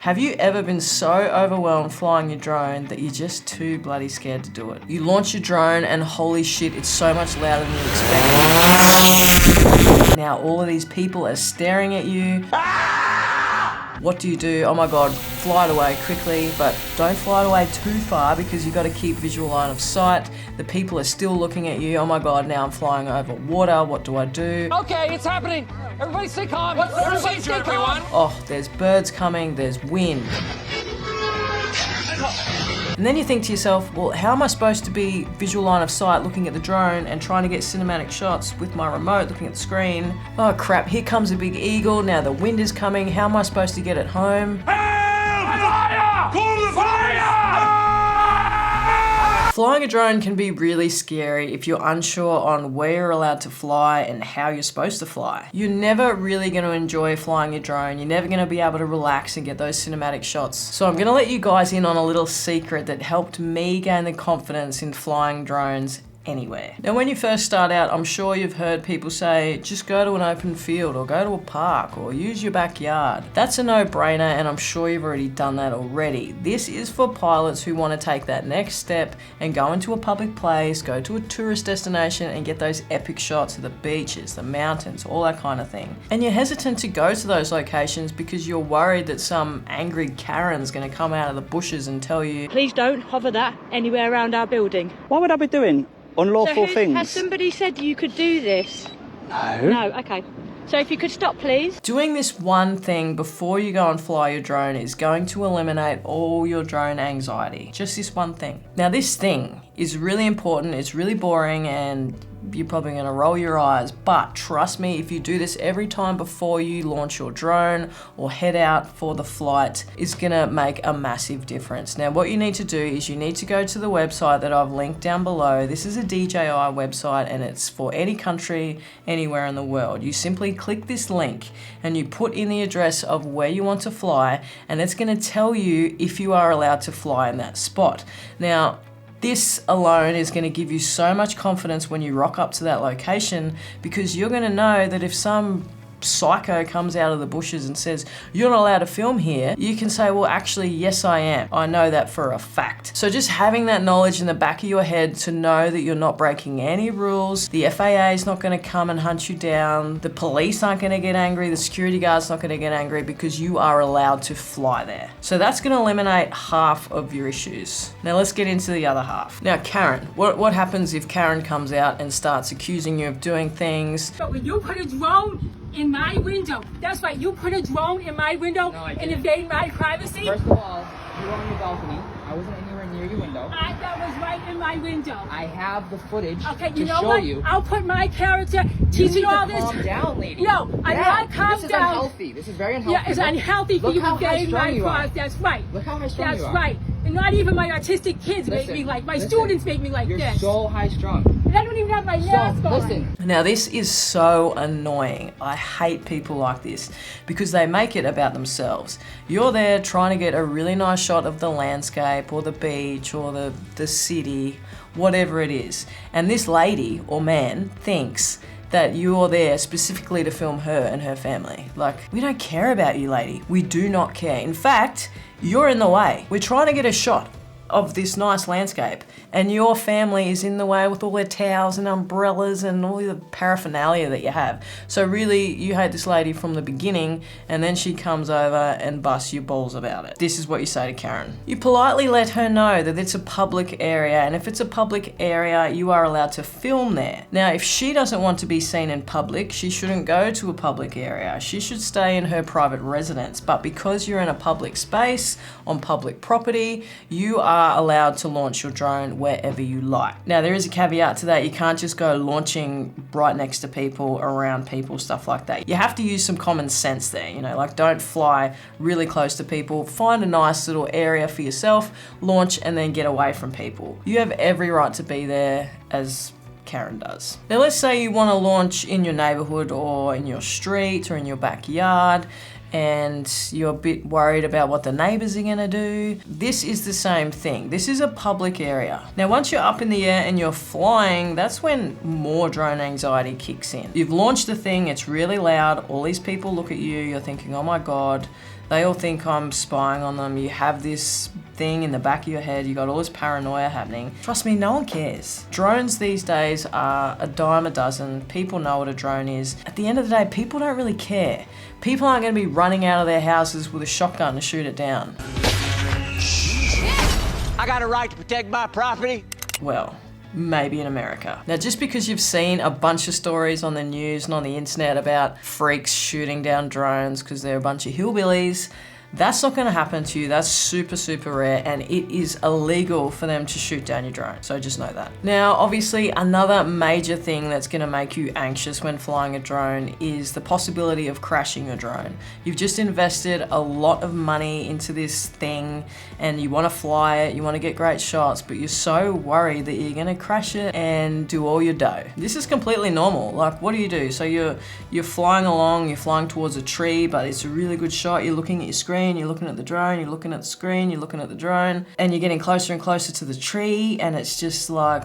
Have you ever been so overwhelmed flying your drone that you're just too bloody scared to do it? You launch your drone and holy shit, it's so much louder than you expected. Now all of these people are staring at you. What do you do? Oh my God, fly it away quickly, but don't fly it away too far because you've got to keep visual line of sight. The people are still looking at you. Oh my God, now I'm flying over water. What do I do? Okay, it's happening. Everybody stay calm. What's the procedure, everyone? Oh, there's birds coming, there's wind. And then you think to yourself, well, how am I supposed to be visual line of sight looking at the drone and trying to get cinematic shots with my remote looking at the screen? Oh crap, here comes a big eagle. Now the wind is coming. How am I supposed to get it home? Fire! Call the fire! Flying a drone can be really scary if you're unsure on where you're allowed to fly and how you're supposed to fly. You're never really going to enjoy flying your drone. You're never going to be able to relax and get those cinematic shots. So I'm going to let you guys in on a little secret that helped me gain the confidence in flying drones anywhere. Now when you first start out, I'm sure you've heard people say, just go to an open field or go to a park or use your backyard. That's a no-brainer and I'm sure you've already done that already. This is for pilots who want to take that next step and go into a public place, go to a tourist destination and get those epic shots of the beaches, the mountains, all that kind of thing. And you're hesitant to go to those locations because you're worried that some angry Karen's going to come out of the bushes and tell you, please don't hover that anywhere around our building. What would I be doing? Unlawful things? Has somebody said you could do this? No. No, okay. So if you could stop, please. doing this one thing before you go and fly your drone is going to eliminate all your drone anxiety. Just this one thing. Now this thing is really important, it's really boring and you're probably gonna roll your eyes, but trust me, if you do this every time before you launch your drone or head out for the flight, it's gonna make a massive difference. Now what you need to do is you need to go to the website that I've linked down below. This is a DJI website and it's for any country, anywhere in the world. You simply click this link and you put in the address of where you want to fly and it's gonna tell you if you are allowed to fly in that spot. Now, this alone is going to give you so much confidence when you rock up to that location because you're going to know that if some psycho comes out of the bushes and says, you're not allowed to film here, you can say, well, actually, yes, I am. I know that for a fact. So just having that knowledge in the back of your head to know that you're not breaking any rules, the FAA is not going to come and hunt you down, the police aren't going to get angry, the security guard's not going to get angry because you are allowed to fly there. So that's going to eliminate half of your issues. Now let's get into the other half. Now Karen, what happens if Karen comes out and starts accusing you of doing things? But when you put a drone in my window, that's right, you put a drone in my window and invade my privacy. First of all, you were on your balcony. I wasn't anywhere near your window. That was right in my window. I have the footage Okay, to you know show what? you. I'll put my character You teaching need to all this. calm down, lady. No, I'm not calm This is down. unhealthy. This is very unhealthy. Yeah, it's unhealthy for Look you to how invade my high-strung you are. privacy. That's right. Look how high-strung That's you are. right. And not even my autistic kids make Listen, me like, my listen. students make me like You're this. so high-strung. And I don't even have my mask on. Listen. Now this is so annoying. I hate people like this because they make it about themselves. You're there trying to get a really nice shot of the landscape or the beach or the city, whatever it is. And this lady or man thinks that you're there specifically to film her and her family. Like, we don't care about you, lady. We do not care. In fact, you're in the way. We're trying to get a shot of this nice landscape and your family is in the way with all their towels and umbrellas and all the paraphernalia that you have. So really, you hate this lady from the beginning and then she comes over and busts your balls about it. This is what you say to Karen. You politely let her know that it's a public area and if it's a public area, you are allowed to film there. Now, if she doesn't want to be seen in public, she shouldn't go to a public area. She should stay in her private residence. But because you're in a public space, on public property, you are allowed to launch your drone wherever you like. Now there is a caveat to that. You can't just go launching right next to people, around people, stuff like that. You have to use some common sense there, you know, like don't fly really close to people. Find a nice little area for yourself, launch and then get away from people. You have every right to be there as Karen does. Now let's say you want to launch in your neighborhood or in your street or in your backyard and you're a bit worried about what the neighbors are gonna do. This is the same thing. This is a public area. Now, once you're up in the air and you're flying, that's when more drone anxiety kicks in. You've launched the thing, it's really loud, all these people look at you, you're thinking, oh my God, They all think I'm spying on them. You have this thing in the back of your head, you got all this paranoia happening. Trust me, no one cares. Drones these days are a dime a dozen. People know what a drone is. At the end of the day, people don't really care. People aren't going to be running out of their houses with a shotgun to shoot it down. I got a right to protect my property. Well, maybe in America. Now, just because you've seen a bunch of stories on the news and on the internet about freaks shooting down drones because they're a bunch of hillbillies, that's not going to happen to you. That's super, super rare, and it is illegal for them to shoot down your drone. So just know that. Now, obviously, another major thing that's going to make you anxious when flying a drone is the possibility of crashing your drone. You've just invested a lot of money into this thing, and you want to fly it, you want to get great shots, but you're so worried that you're going to crash it and do all your dough. This is completely normal. Like, what do? So you're flying along, you're flying towards a tree, but it's a really good shot. You're looking at your screen, you're looking at the drone, you're looking at the screen, you're looking at the drone, and you're getting closer and closer to the tree, and it's just like,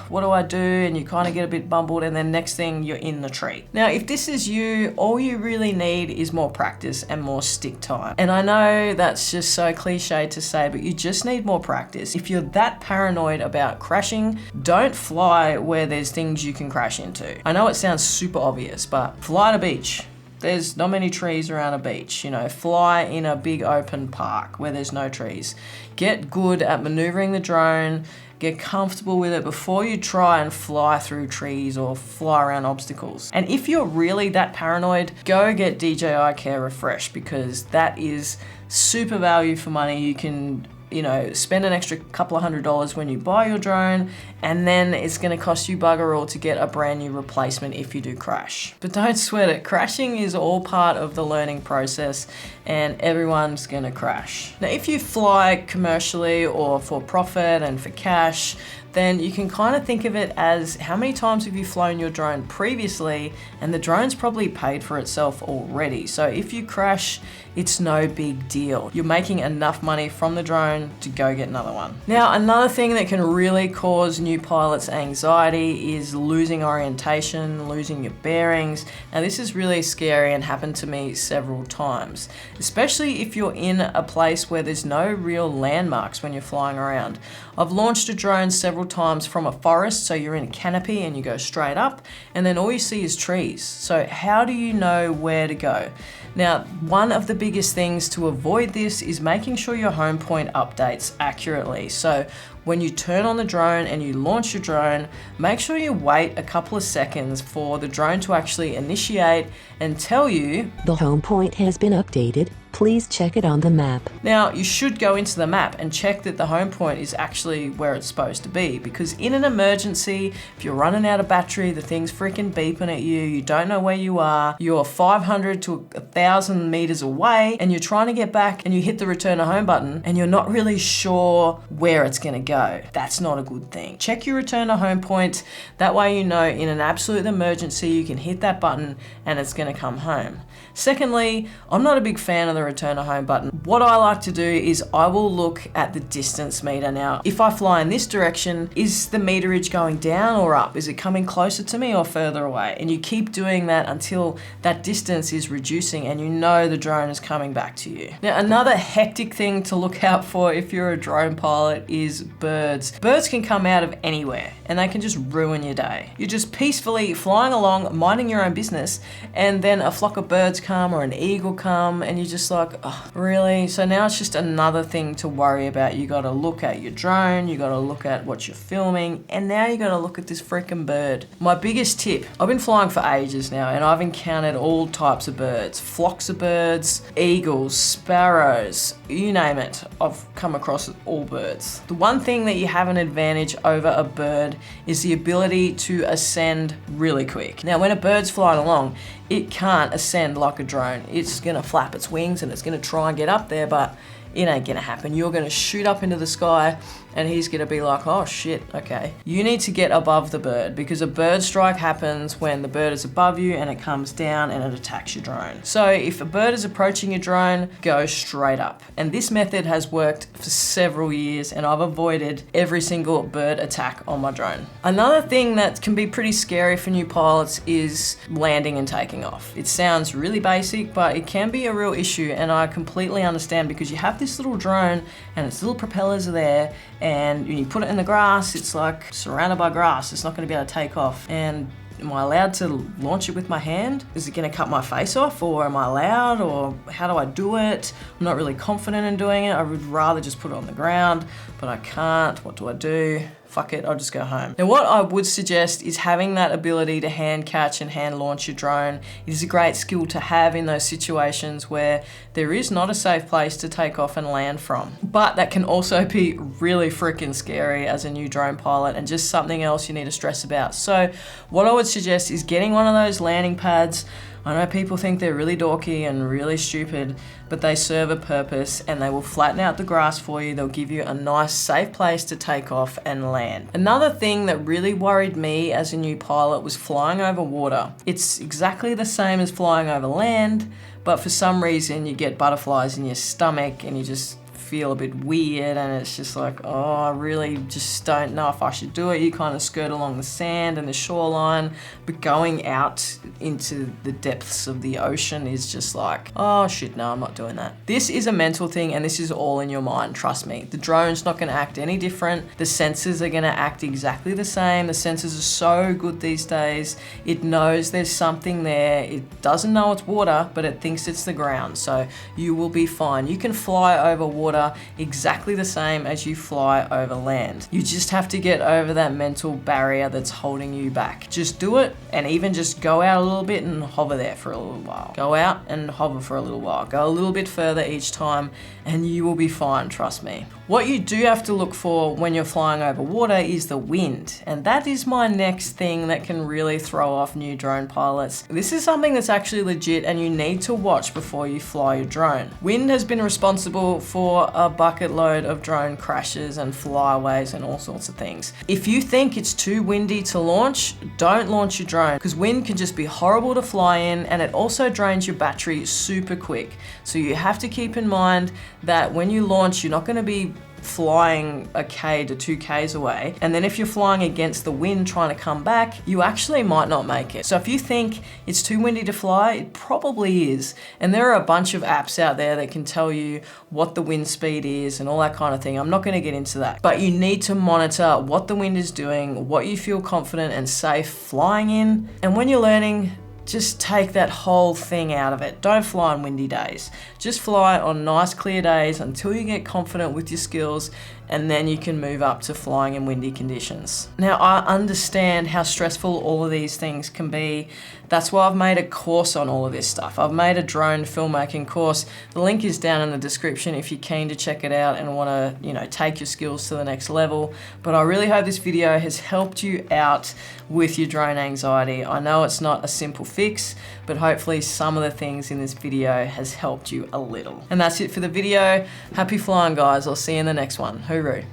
what do I do? And you kind of get a bit bumbled, and then next thing you're in the tree. Now, if this is you, all you really need is more practice and more stick time. And I know that's just so cliche to say, but you just need more practice. If you're that paranoid about crashing, don't fly where there's things you can crash into. I know it sounds super obvious, but fly at a beach. There's not many trees around a beach, you know, fly in a big open park where there's no trees. Get good at maneuvering the drone, get comfortable with it before you try and fly through trees or fly around obstacles. And if you're really that paranoid, go get DJI Care Refresh, because that is super value for money. You can, you know, spend an extra couple of $100s when you buy your drone, and then it's going to cost you bugger all to get a brand new replacement if you do crash. But don't sweat it. Crashing is all part of the learning process, and everyone's going to crash. Now, if you fly commercially or for profit and for cash, then you can kind of think of it as how many times have you flown your drone previously, and the drone's probably paid for itself already. So if you crash, it's no big deal. You're making enough money from the drone to go get another one. Now, another thing that can really cause new pilots anxiety is losing orientation, losing your bearings. Now, this is really scary and happened to me several times, especially if you're in a place where there's no real landmarks when you're flying around. I've launched a drone several times from a forest, so you're in a canopy and you go straight up, and then all you see is trees. So how do you know where to go? Now, one of the biggest things to avoid this is making sure your home point updates accurately. So when you turn on the drone and you launch your drone, make sure you wait a couple of seconds for the drone to actually initiate and tell you, "The home point has been updated. Please check it on the map." Now, you should go into the map and check that the home point is actually where it's supposed to be, because in an emergency, if you're running out of battery, the thing's freaking beeping at you, you don't know where you are, you're 500 to 1,000 meters away, and you're trying to get back and you hit the return to home button and you're not really sure where it's gonna go. That's not a good thing. Check your return to home point. That way you know in an absolute emergency you can hit that button and it's gonna come home. Secondly, I'm not a big fan of the return to home button. What I like to do is I will look at the distance meter. Now, if I fly in this direction, is the meterage going down or up? Is it coming closer to me or further away? And you keep doing that until that distance is reducing and you know the drone is coming back to you. Now, another hectic thing to look out for if you're a drone pilot is birds. Birds can come out of anywhere and they can just ruin your day. You're just peacefully flying along, minding your own business, and then a flock of birds come or an eagle come and you're just like, oh, really? So now it's just another thing to worry about. You gotta look at your drone, you gotta look at what you're filming, and now you gotta look at this freaking bird. My biggest tip, I've been flying for ages now and I've encountered all types of birds, flocks of birds, eagles, sparrows, you name it. I've come across all birds. The one thing that you have an advantage over a bird is the ability to ascend really quick. Now, when a bird's flying along, it can't ascend like a drone. It's gonna flap its wings and it's gonna try and get up there, but It ain't gonna happen. You're gonna shoot up into the sky and he's gonna be like, oh shit, okay. You need to get above the bird because a bird strike happens when the bird is above you and it comes down and it attacks your drone. So if a bird is approaching your drone, go straight up. And this method has worked for several years and I've avoided every single bird attack on my drone. Another thing that can be pretty scary for new pilots is landing and taking off. It sounds really basic, but it can be a real issue, and I completely understand because you have this little drone and its little propellers are there, and when you put it in the grass, it's like surrounded by grass. It's not going to be able to take off. And am I allowed to launch it with my hand? Is it going to cut my face off, or am I allowed, or how do I do it? I'm not really confident in doing it. I would rather just put it on the ground, but I can't. What do I do? Fuck it, I'll just go home. Now what I would suggest is having that ability to hand catch and hand launch your drone. It is a great skill to have in those situations where there is not a safe place to take off and land from. But that can also be really freaking scary as a new drone pilot and just something else you need to stress about. So what I would suggest is getting one of those landing pads. I know people think they're really dorky and really stupid, but they serve a purpose and they will flatten out the grass for you. They'll give you a nice, safe place to take off and land. Another thing that really worried me as a new pilot was flying over water. It's exactly the same as flying over land, but for some reason you get butterflies in your stomach and you just feel a bit weird, and it's just like, oh, I really just don't know if I should do it. You kind of skirt along the sand and the shoreline, but going out into the depths of the ocean is just like, oh shit, no, I'm not doing that. This is a mental thing and this is all in your mind, trust me. The drone's not gonna act any different. The sensors are gonna act exactly the same. The sensors are so good these days. It knows there's something there. It doesn't know it's water, but it thinks it's the ground. So you will be fine. You can fly over water exactly the same as you fly over land. You just have to get over that mental barrier that's holding you back. Just do it, and even just go out a little bit and hover there for a little while. Go out and hover for a little while. Go a little bit further each time and you will be fine, trust me. What you do have to look for when you're flying over water is the wind, and that is my next thing that can really throw off new drone pilots. This is something that's actually legit and you need to watch before you fly your drone. Wind has been responsible for a bucket load of drone crashes and flyaways and all sorts of things. If you think it's too windy to launch, don't launch your drone, because wind can just be horrible to fly in and it also drains your battery super quick. So you have to keep in mind that when you launch, you're not going to be flying a K to 2 Ks away, and then if you're flying against the wind trying to come back, you actually might not make it. So if you think it's too windy to fly, it probably is. And there are a bunch of apps out there that can tell you what the wind speed is and all that kind of thing. I'm not going to get into that, but you need to monitor what the wind is doing, what you feel confident and safe flying in, and when you're learning, just take that whole thing out of it. Don't fly on windy days. Just fly on nice clear days until you get confident with your skills, and then you can move up to flying in windy conditions. Now, I understand how stressful all of these things can be. That's why I've made a course on all of this stuff. I've made a drone filmmaking course. The link is down in the description if you're keen to check it out and want to, take your skills to the next level. But I really hope this video has helped you out with your drone anxiety. I know it's not a simple fix, but hopefully some of the things in this video has helped you a little. And that's it for the video. Happy flying, guys. I'll see you in the next one. Hooroo.